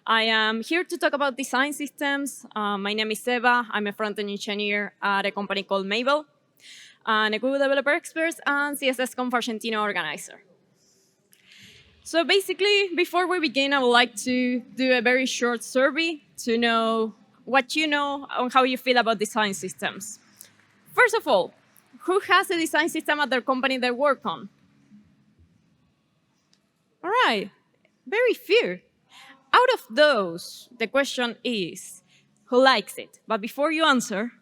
I am here to talk about design systems. My name is Eva. I'm a front-end engineer at a company called Mabl, and a Google developer expert and CSS Conf Argentina organizer. So basically, before we begin, I would like to do a very short survey to know what you know and how you feel about design systems. First of all, who has a design system at their company they work on? All right, very few. Out of those, the question is, who likes it? But before you answer,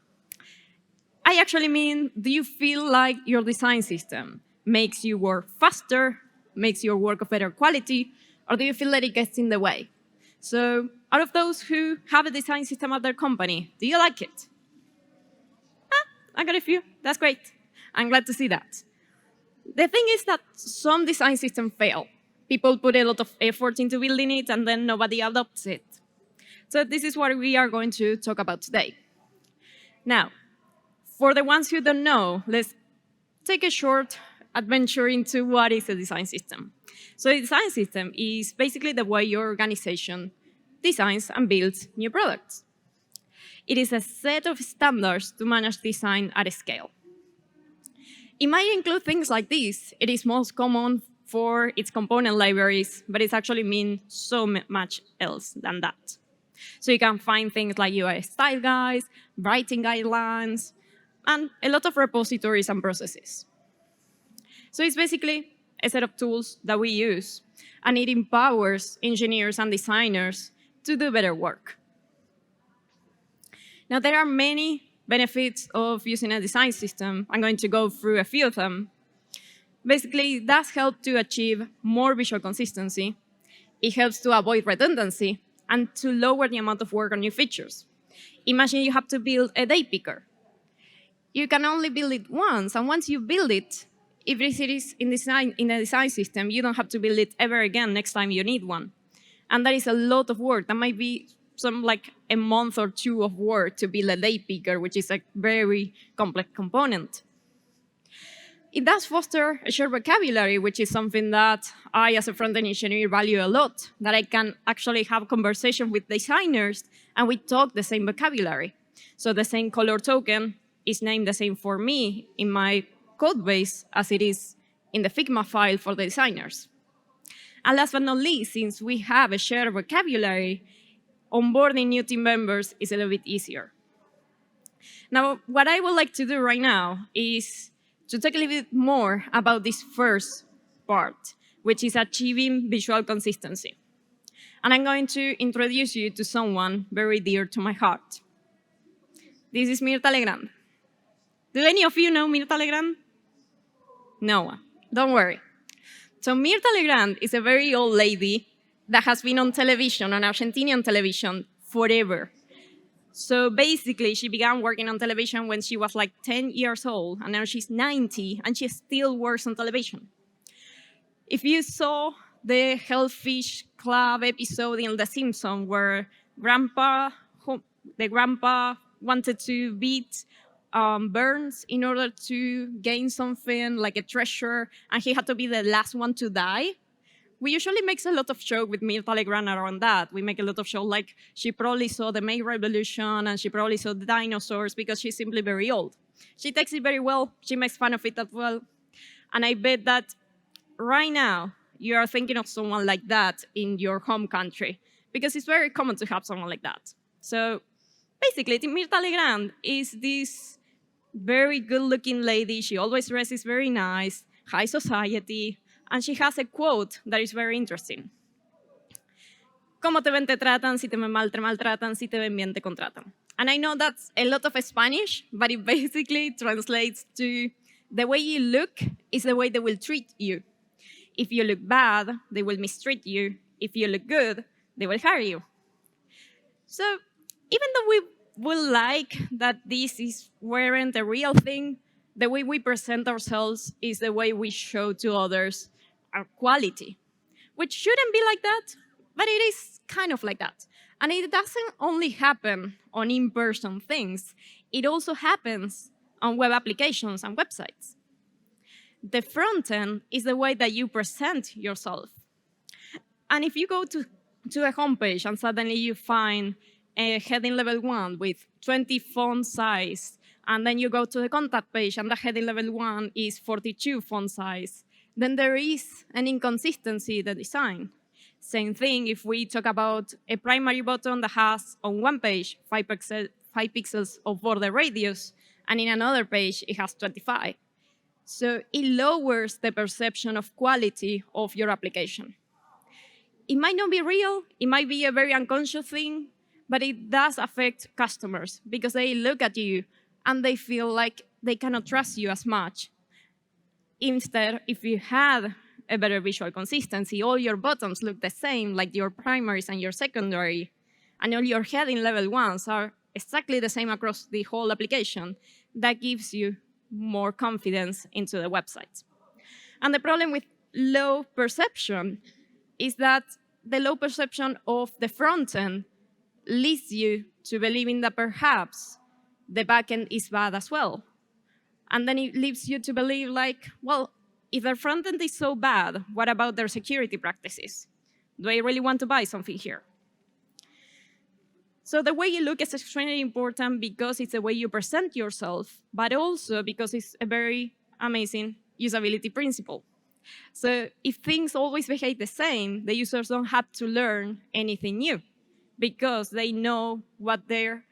I actually mean, do you feel like your design system makes you work faster, makes your work of better quality, or do you feel that it gets in the way? So out of those who have a design system at their company, do you like it? I got a few. That's great. I'm glad to see that. The thing is that some design systems fail. People put a lot of effort into building it, and then nobody adopts it. So this is what we are going to talk about today. Now, for the ones who don't know, let's take a short adventure into what is a design system. So a design system is basically the way your organization designs and builds new products. It is a set of standards to manage design at a scale. It might include things like this. It is most common for its component libraries, but it actually means so much else than that. So you can find things like UI style guides, writing guidelines, and a lot of repositories and processes. So it's basically a set of tools that we use, and it empowers engineers and designers to do better work. Now, there are many benefits of using a design system. I'm going to go through a few of them. Basically, it does help to achieve more visual consistency. It helps to avoid redundancy and to lower the amount of work on new features. Imagine you have to build a day picker. You can only build it once, and once you build it, if it is in a design system, you don't have to build it ever again next time you need one. And that is a lot of work. That might be like a month or two of work to build a day picker, which is a very complex component. It does foster a shared vocabulary, which is something that I, as a front-end engineer, value a lot, that I can actually have conversation with designers and we talk the same vocabulary. So the same color token is named the same for me in my code base as it is in the Figma file for the designers. And last but not least, since we have a shared vocabulary, onboarding new team members is a little bit easier. Now, what I would like to do right now is to talk a little bit more about this first part, which is achieving visual consistency. And I'm going to introduce you to someone very dear to my heart. This is Mirta Legrand. Do any of you know Mirta Legrand? No one. Don't worry. So Mirta Legrand is a very old lady that has been on television, on Argentinian television, forever. So basically, she began working on television when she was like 10 years old, and now she's 90, and she still works on television. If you saw the Hellfish Club episode in The Simpsons, where the grandpa wanted to beat Burns in order to gain something like a treasure, and he had to be the last one to die, we usually make a lot of joke with Mirta Legrand around that. We make a lot of show like she probably saw the May Revolution and she probably saw the dinosaurs because she's simply very old. She takes it very well. She makes fun of it as well. And I bet that right now you are thinking of someone like that in your home country because it's very common to have someone like that. So basically, Mirta Legrand is this very good-looking lady. She always dresses very nice, high society, and she has a quote that is very interesting. Como te ven, te tratan, si te ven mal, te maltratan, si te ven bien, te contratan. And I know that's a lot of Spanish, but it basically translates to the way you look is the way they will treat you. If you look bad, they will mistreat you. If you look good, they will hire you. So even though we will like that this weren't a real thing, the way we present ourselves is the way we show to others our quality, which shouldn't be like that, but it is kind of like that. And it doesn't only happen on in-person things, it also happens on web applications and websites. The front end is the way that you present yourself. And if you go to to a homepage and suddenly you find a heading level 1 with 20 font size, and then you go to the contact page and the heading level 1 is 42 font size, then there is an inconsistency in the design. Same thing if we talk about a primary button that has on one page 5 pixels of border radius, and in another page it has 25. So it lowers the perception of quality of your application. It might not be real, it might be a very unconscious thing, but it does affect customers because they look at you and they feel like they cannot trust you as much. Instead, if you had a better visual consistency, all your buttons look the same, like your primaries and your secondary, and all your heading level 1s are exactly the same across the whole application, that gives you more confidence into the website. And the problem with low perception is that the low perception of the front end leads you to believing that perhaps the backend is bad as well. And then it leads you to believe like, well, if their front end is so bad, what about their security practices? Do I really want to buy something here? So the way you look is extremely important because it's the way you present yourself, but also because it's a very amazing usability principle. So if things always behave the same, the users don't have to learn anything new because they know what their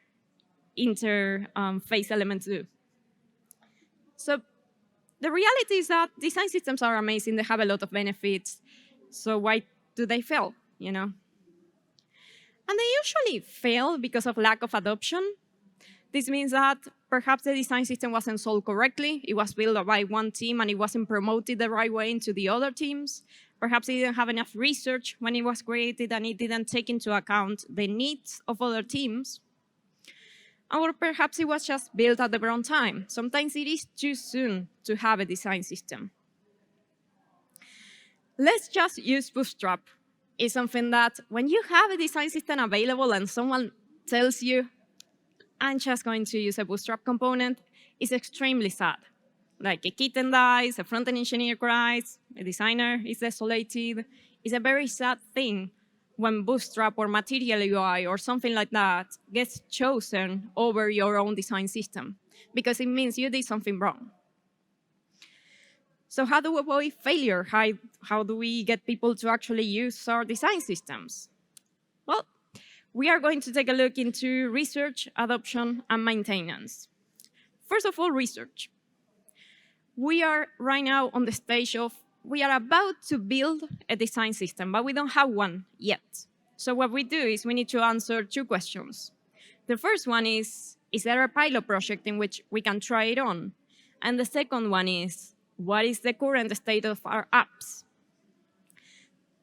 interface elements do. So the reality is that design systems are amazing. They have a lot of benefits. So why do they fail, you know? And they usually fail because of lack of adoption. This means that perhaps the design system wasn't sold correctly. It was built by one team and it wasn't promoted the right way into the other teams. Perhaps it didn't have enough research when it was created and it didn't take into account the needs of other teams. Or perhaps it was just built at the wrong time. Sometimes it is too soon to have a design system. Let's just use Bootstrap. It's something that when you have a design system available and someone tells you, I'm just going to use a Bootstrap component, it's extremely sad. Like a kitten dies, a front-end engineer cries, a designer is desolated. It's a very sad thing when Bootstrap or Material UI or something like that gets chosen over your own design system, because it means you did something wrong. So how do we avoid failure? How do we get people to actually use our design systems? Well, we are going to take a look into research, adoption, and maintenance. First of all, research. We are right now on the stage of, we are about to build a design system, but we don't have one yet. So what we do is we need to answer two questions. The first one is there a pilot project in which we can try it on? And the second one is, what is the current state of our apps?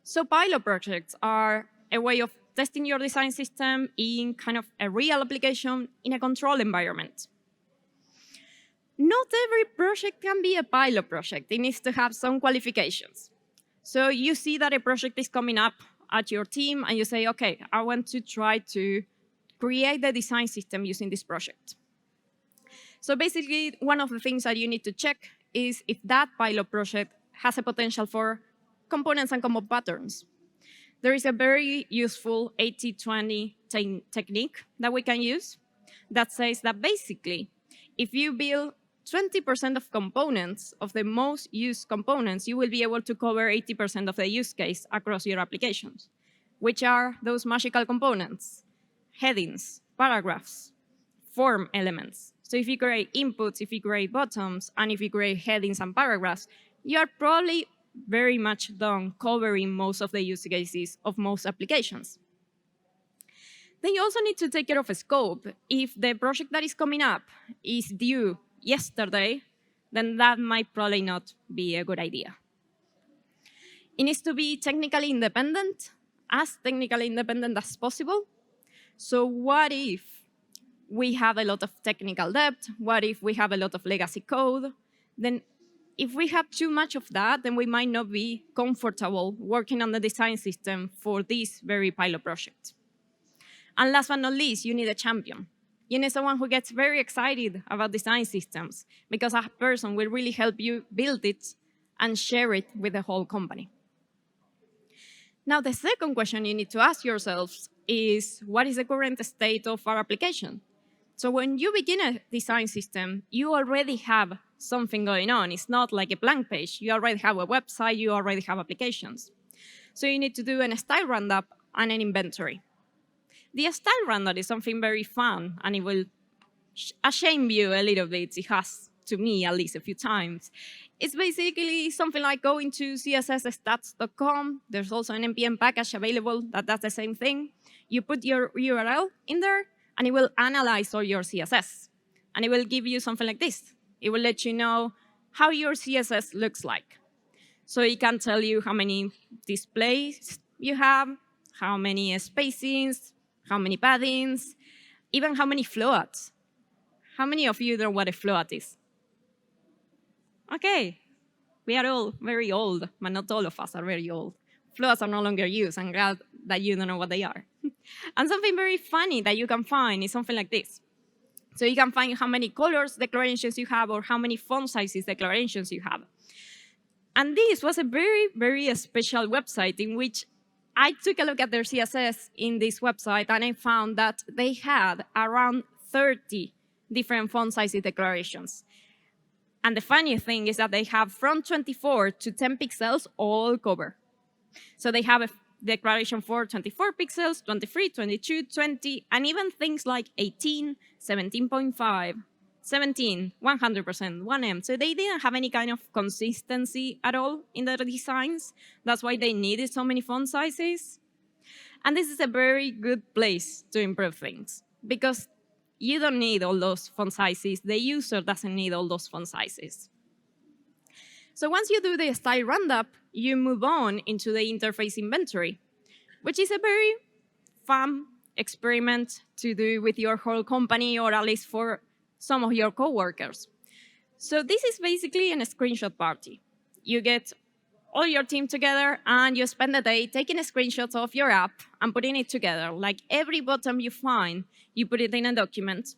So pilot projects are a way of testing your design system in kind of a real application in a controlled environment. Not every project can be a pilot project. It needs to have some qualifications. So you see that a project is coming up at your team and you say, okay, I want to try to create the design system using this project. So basically, one of the things that you need to check is if that pilot project has a potential for components and combo patterns. There is a very useful 80-20 technique that we can use that says that basically, if you build 20% of components, of the most used components, you will be able to cover 80% of the use case across your applications, which are those magical components: headings, paragraphs, form elements. So if you create inputs, if you create buttons, and if you create headings and paragraphs, you are probably very much done covering most of the use cases of most applications. Then you also need to take care of a scope. If the project that is coming up is due yesterday, then that might probably not be a good idea. It needs to be technically independent, as technically independent as possible. So what if we have a lot of technical debt? What if we have a lot of legacy code? Then if we have too much of that, then we might not be comfortable working on the design system for this very pilot project. And last but not least, you need a champion. You need someone who gets very excited about design systems, because that person will really help you build it and share it with the whole company. Now, the second question you need to ask yourselves is, what is the current state of our application? So when you begin a design system, you already have something going on. It's not like a blank page. You already have a website. You already have applications. So you need to do a style roundup and an inventory. The style roundup is something very fun, and it will shame you a little bit. It has to me at least a few times. It's basically something like going to cssstats.com. There's also an npm package available that does the same thing. You put your URL in there, and it will analyze all your CSS. And it will give you something like this. It will let you know how your CSS looks like. So it can tell you how many displays you have, how many spacings, how many paddings, even how many floats. How many of you know what a float is? Okay, we are all very old, but not all of us are very old. Floats are no longer used. I'm glad that you don't know what they are. And something very funny that you can find is something like this. So you can find how many colors declarations you have or how many font sizes declarations you have. And this was a very, very special website in which I took a look at their CSS in this website, and I found that they had around 30 different font sizes declarations. And the funny thing is that they have from 24 to 10 pixels all covered. So they have a declaration for 24 pixels, 23, 22, 20, and even things like 18, 17.5, 17, 100%, 1M. So they didn't have any kind of consistency at all in their designs. That's why they needed so many font sizes. And this is a very good place to improve things, because you don't need all those font sizes. The user doesn't need all those font sizes. So once you do the style roundup, you move on into the interface inventory, which is a very fun experiment to do with your whole company, or at least for some of your coworkers. So this is basically a screenshot party. You get all your team together and you spend the day taking screenshots of your app and putting it together. Like every button you find, you put it in a document.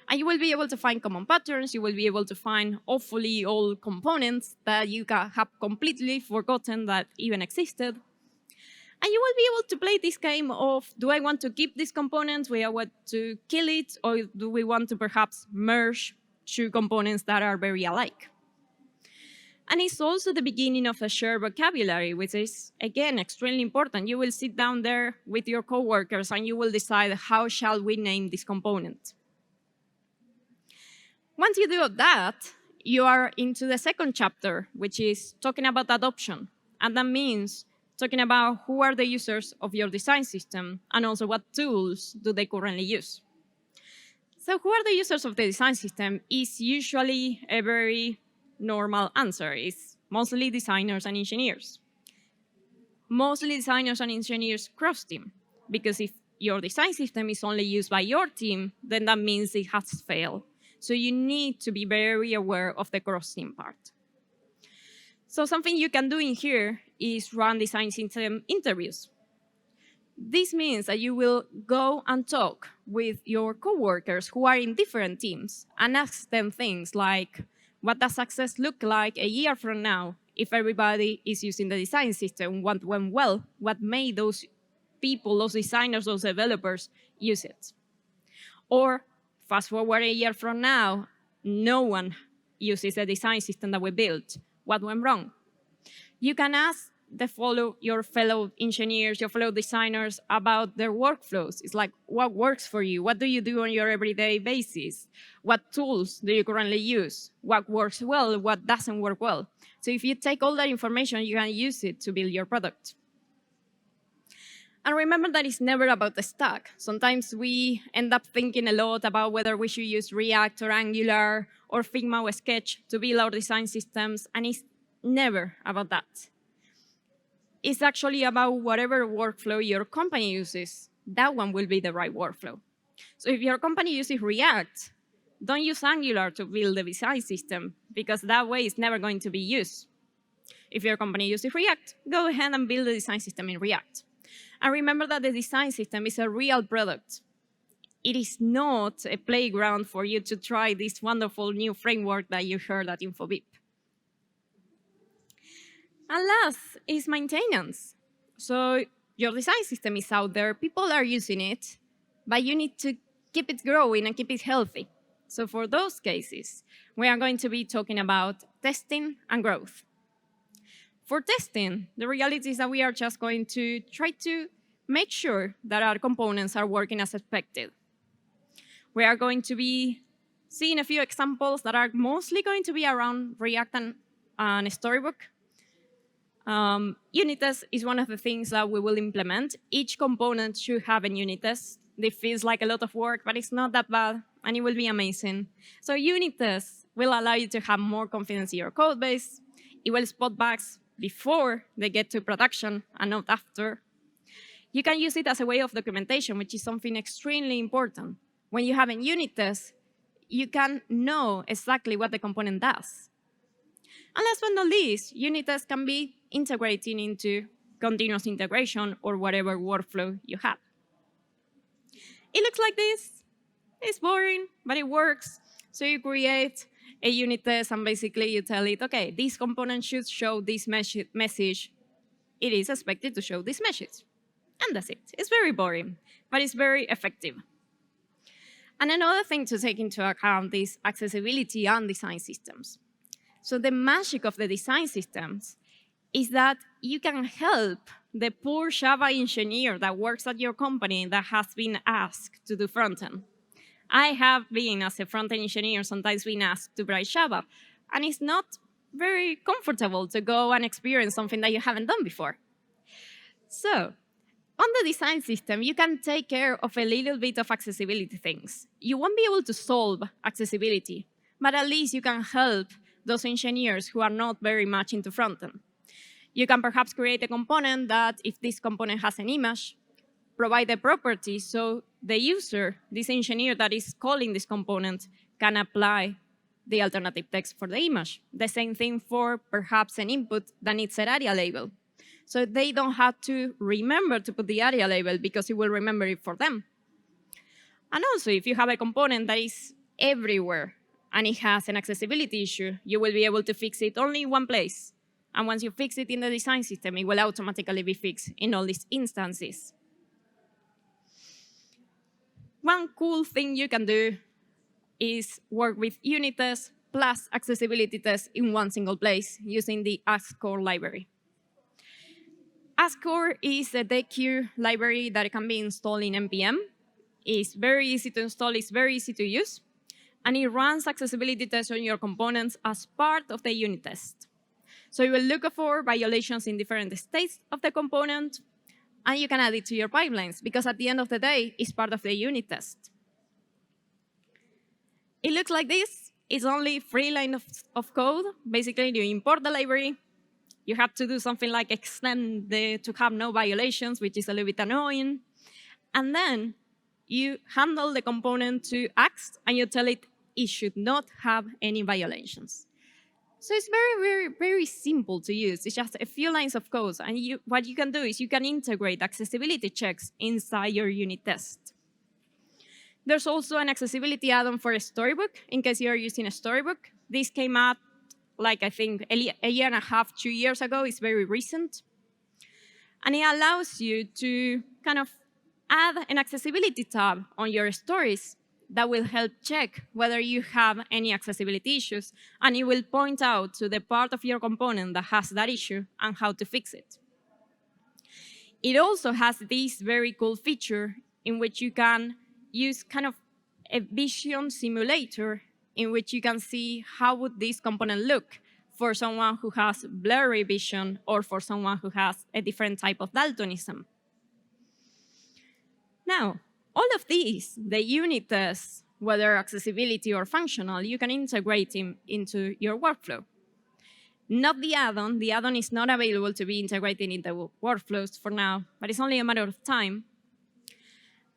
And you will be able to find common patterns. You will be able to find hopefully all components that you have completely forgotten that even existed. And you will be able to play this game of, do I want to keep this component? Do I want to kill it? Or do we want to perhaps merge two components that are very alike? And it's also the beginning of a shared vocabulary, which is, again, extremely important. You will sit down there with your coworkers and you will decide, how shall we name this component? Once you do that, you are into the second chapter, which is talking about adoption. And that means talking about who are the users of your design system and also what tools do they currently use. So who are the users of the design system is usually a very normal answer. It's mostly designers and engineers. Mostly designers and engineers cross-team, because if your design system is only used by your team, then that means it has failed. So you need to be very aware of the cross-team part. So something you can do in here is run design system interviews. This means that you will go and talk with your coworkers who are in different teams and ask them things like, what does success look like a year from now if everybody is using the design system? What went well? What made those people, those designers, those developers use it? Or fast forward a year from now, no one uses the design system that we built. What went wrong? You can ask your fellow engineers, your fellow designers about their workflows. It's like, what works for you? What do you do on your everyday basis? What tools do you currently use? What works well? What doesn't work well? So if you take all that information, you can use it to build your product. And remember that it's never about the stack. Sometimes we end up thinking a lot about whether we should use React or Angular or Figma or Sketch to build our design systems, and it's never about that. It's actually about whatever workflow your company uses. That one will be the right workflow. So if your company uses React, don't use Angular to build the design system, because that way it's never going to be used. If your company uses React, go ahead and build the design system in React. And remember that the design system is a real product. It is not a playground for you to try this wonderful new framework that you heard at Infobip. And last is maintenance. So your design system is out there, people are using it, but you need to keep it growing and keep it healthy. So for those cases, we are going to be talking about testing and growth. For testing, the reality is that we are just going to try to make sure that our components are working as expected. We are going to be seeing a few examples that are mostly going to be around React and Storybook. Unit test is one of the things that we will implement. Each component should have a unit test. It feels like a lot of work, but it's not that bad, and it will be amazing. So unit tests will allow you to have more confidence in your code base. It will spot bugs before they get to production and not after. You can use it as a way of documentation, which is something extremely important. When you have a unit test, you can know exactly what the component does. And last but not least, unit tests can be integrating into continuous integration or whatever workflow you have. It looks like this. It's boring, but it works. So you create a unit test and basically you tell it, okay, this component should show this message. It is expected to show this message. And that's it. It's very boring, but it's very effective. And another thing to take into account is accessibility and design systems. So the magic of the design systems is that you can help the poor Java engineer that works at your company that has been asked to do front-end. I have been, as a front-end engineer, sometimes been asked to write Java, and it's not very comfortable to go and experience something that you haven't done before. So on the design system, you can take care of a little bit of accessibility things. You won't be able to solve accessibility, but at least you can help those engineers who are not very much into front-end. You can perhaps create a component that, if this component has an image, provide the property so the user, this engineer that is calling this component, can apply the alternative text for the image. The same thing for perhaps an input that needs an area label. So they don't have to remember to put the area label because it will remember it for them. And also, if you have a component that is everywhere and it has an accessibility issue, you will be able to fix it only in one place. And once you fix it in the design system, it will automatically be fixed in all these instances. One cool thing you can do is work with unit tests plus accessibility tests in one single place using the AskCore library. AskCore is a deque library that can be installed in NPM. It's very easy to install, it's very easy to use, and it runs accessibility tests on your components as part of the unit test. So you will look for violations in different states of the component, and you can add it to your pipelines, because at the end of the day, it's part of the unit test. It looks like this. It's only 3 lines of code. Basically, you import the library. You have to do something like extend to have no violations, which is a little bit annoying. And then you handle the component to ask, and you tell it should not have any violations. So it's very, very, very simple to use. It's just a few lines of code. And what you can do is you can integrate accessibility checks inside your unit test. There's also an accessibility add-on for a Storybook, in case you're using a Storybook. This came out, like, I think, a year and a half, 2 years ago. It's very recent. And it allows you to kind of add an accessibility tab on your stories that will help check whether you have any accessibility issues, and it will point out to the part of your component that has that issue and how to fix it. It also has this very cool feature in which you can use kind of a vision simulator in which you can see how would this component look for someone who has blurry vision or for someone who has a different type of daltonism. Now, all of these, the unit tests, whether accessibility or functional, you can integrate into your workflow. Not the add-on. The add-on is not available to be integrated into workflows for now, but it's only a matter of time.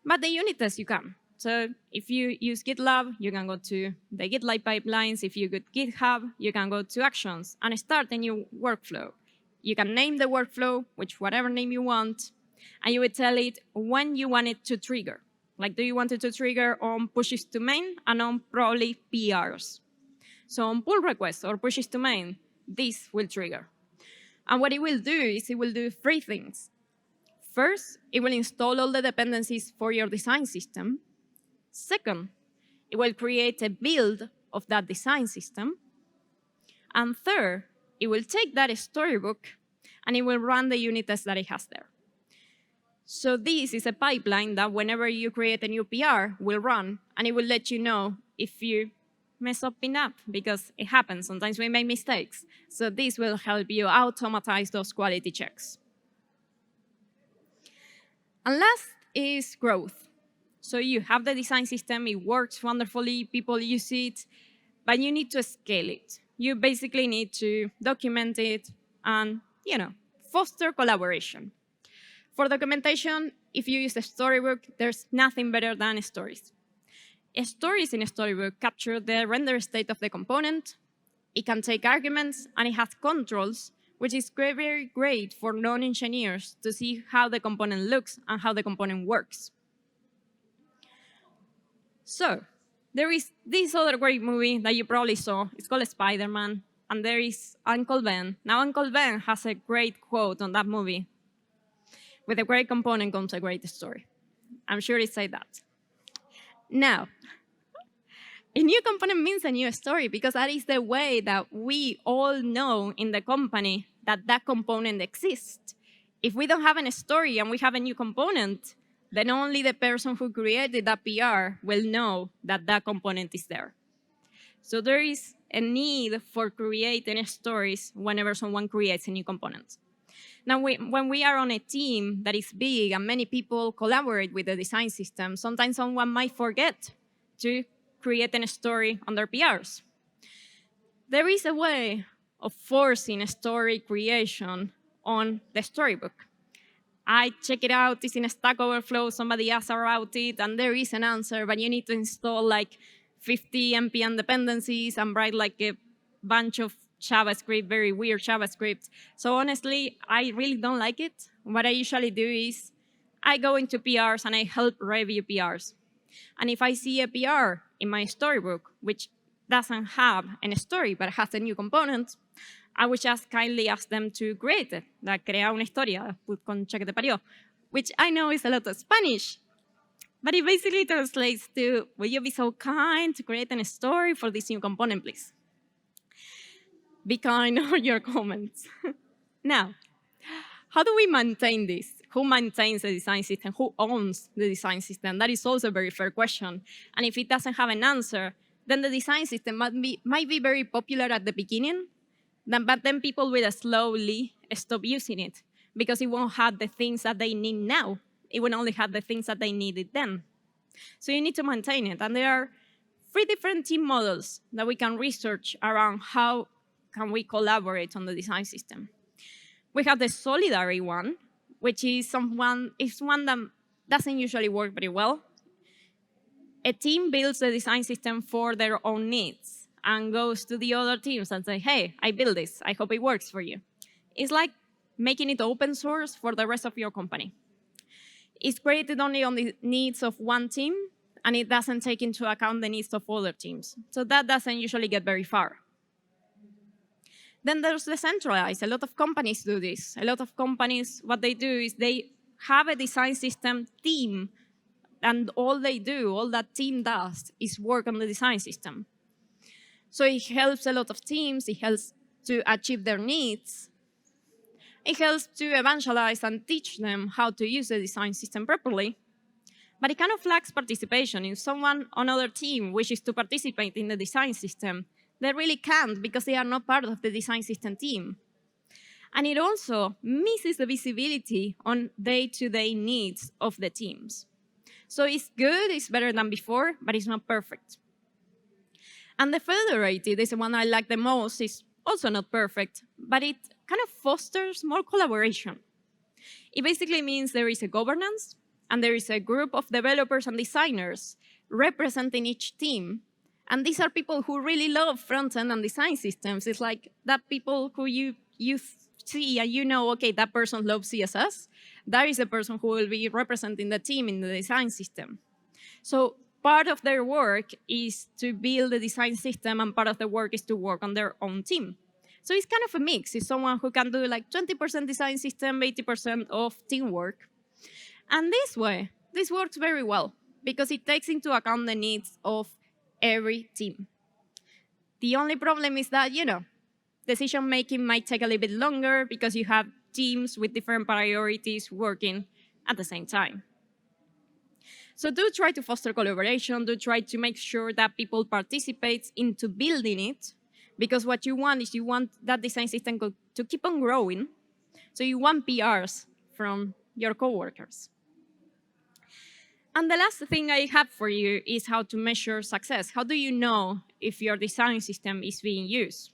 But the unit tests, you can. So if you use GitLab, you can go to the GitLab pipelines. If you go to GitHub, you can go to Actions and start a new workflow. You can name the workflow, whatever name you want, and you would tell it when you want it to trigger. Like, do you want it to trigger on pushes to main and on probably PRs? So on pull requests or pushes to main, this will trigger. And what it will do is it will do 3 things. First, it will install all the dependencies for your design system. Second, it will create a build of that design system. And third, it will take that storybook and it will run the unit tests that it has there. So this is a pipeline that whenever you create a new PR will run, and it will let you know if you mess up in app, because it happens. Sometimes we make mistakes. So this will help you automatize those quality checks. And last is growth. So you have the design system, it works wonderfully, people use it, but you need to scale it. You basically need to document it and, foster collaboration. For documentation, if you use a storybook, there's nothing better than stories. Stories in a storybook capture the render state of the component. It can take arguments, and it has controls, which is very great for non-engineers to see how the component looks and how the component works. So there is this other great movie that you probably saw. It's called Spider-Man, and there is Uncle Ben. Now, Uncle Ben has a great quote on that movie. With a great component comes a great story. I'm sure it said that. Now, a new component means a new story, because that is the way that we all know in the company that that component exists. If we don't have a story and we have a new component, then only the person who created that PR will know that that component is there. So there is a need for creating stories whenever someone creates a new component. Now, when we are on a team that is big and many people collaborate with the design system, sometimes someone might forget to create a story on their PRs. There is a way of forcing a story creation on the storybook. I check it out, it's in a Stack Overflow, somebody asks about it, and there is an answer, but you need to install like 50 npm dependencies and write like a bunch of JavaScript, very weird JavaScript. So honestly, I really don't like it. What I usually do is I go into PRs and I help review PRs. And if I see a PR in my storybook, which doesn't have a story but has a new component, I would just kindly ask them to create it, like crear una historia, con che que te parió, which I know is a lot of Spanish, but it basically translates to, will you be so kind to create a story for this new component, please? Be kind on your comments. Now, how do we maintain this? Who maintains the design system? Who owns the design system? That is also a very fair question. And if it doesn't have an answer, then the design system might be very popular at the beginning, but then people will slowly stop using it because it won't have the things that they need now. It will only have the things that they needed then. So you need to maintain it. And there are 3 different team models that we can research around how can we collaborate on the design system. We have the solidary one, which is one that doesn't usually work very well. A team builds the design system for their own needs and goes to the other teams and say, hey, I built this. I hope it works for you. It's like making it open source for the rest of your company. It's created only on the needs of one team, and it doesn't take into account the needs of other teams. So that doesn't usually get very far. Then there's the centralized. A lot of companies do this. A lot of companies, what they do is they have a design system team, and all that team does is work on the design system. So it helps a lot of teams. It helps to achieve their needs. It helps to evangelize and teach them how to use the design system properly. But it kind of lacks participation. If someone on another team wishes to participate in the design system, they really can't because they are not part of the design system team. And it also misses the visibility on day-to-day needs of the teams. So it's good, it's better than before, but it's not perfect. And the federated is the one I like the most. It's also not perfect, but it kind of fosters more collaboration. It basically means there is a governance, and there is a group of developers and designers representing each team. And these are people who really love front-end and design systems. It's like that people who you see and you know, okay, that person loves CSS. That is the person who will be representing the team in the design system. So part of their work is to build the design system, and part of the work is to work on their own team. So it's kind of a mix. It's someone who can do like 20% design system, 80% of teamwork. And this way, this works very well because it takes into account the needs of every team. The only problem is that, decision making might take a little bit longer because you have teams with different priorities working at the same time. So do try to foster collaboration, do try to make sure that people participate into building it, because what you want is you want that design system to keep on growing. So you want PRs from your coworkers. And the last thing I have for you is how to measure success. How do you know if your design system is being used?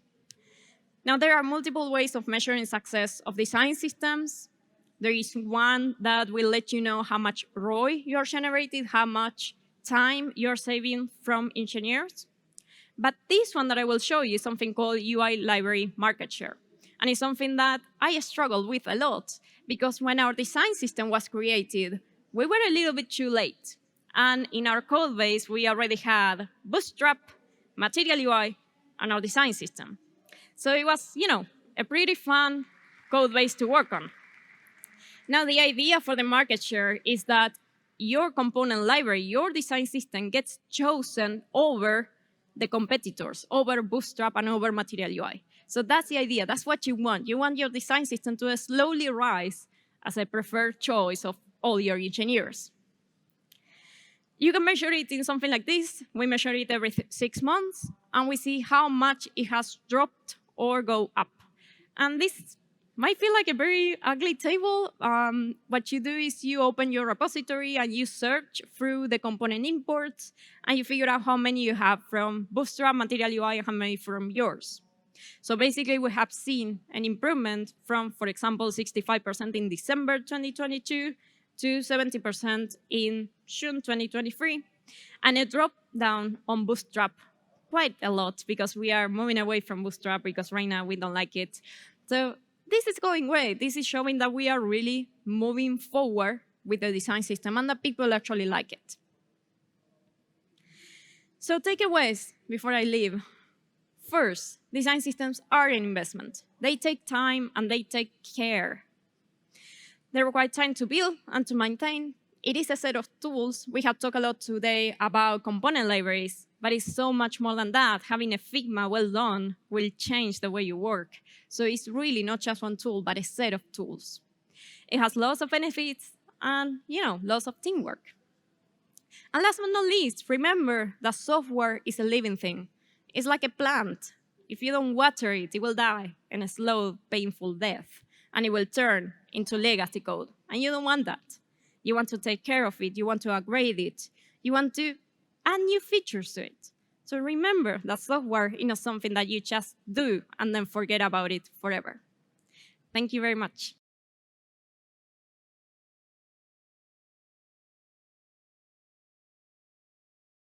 Now, there are multiple ways of measuring success of design systems. There is one that will let you know how much ROI you're generating, how much time you're saving from engineers. But this one that I will show you is something called UI library market share. And it's something that I struggled with a lot because when our design system was created, we were a little bit too late. And in our code base, we already had Bootstrap, Material UI, and our design system. So it was, a pretty fun code base to work on. Now, the idea for the market share is that your component library, your design system gets chosen over the competitors, over Bootstrap and over Material UI. So that's the idea. That's what you want. You want your design system to slowly rise as a preferred choice of all your engineers. You can measure it in something like this. We measure it every 6 months, and we see how much it has dropped or go up. And this might feel like a very ugly table. What you do is you open your repository and you search through the component imports, and you figure out how many you have from Bootstrap, Material UI, and how many from yours. So basically, we have seen an improvement from, for example, 65% in December 2022 to 70% in June 2023, and it dropped down on Bootstrap quite a lot because we are moving away from Bootstrap because right now we don't like it. So this is going great. This is showing that we are really moving forward with the design system and that people actually like it. So takeaways before I leave. First, design systems are an investment. They take time and they take care. They require time to build and to maintain. It is a set of tools. We have talked a lot today about component libraries, but it's so much more than that. Having a Figma well done will change the way you work. So it's really not just one tool, but a set of tools. It has lots of benefits and, lots of teamwork. And last but not least, remember that software is a living thing. It's like a plant. If you don't water it, it will die in a slow, painful death, and it will turn into legacy code. And you don't want that. You want to take care of it. You want to upgrade it. You want to add new features to it. So remember that software is not something that you just do and then forget about it forever. Thank you very much.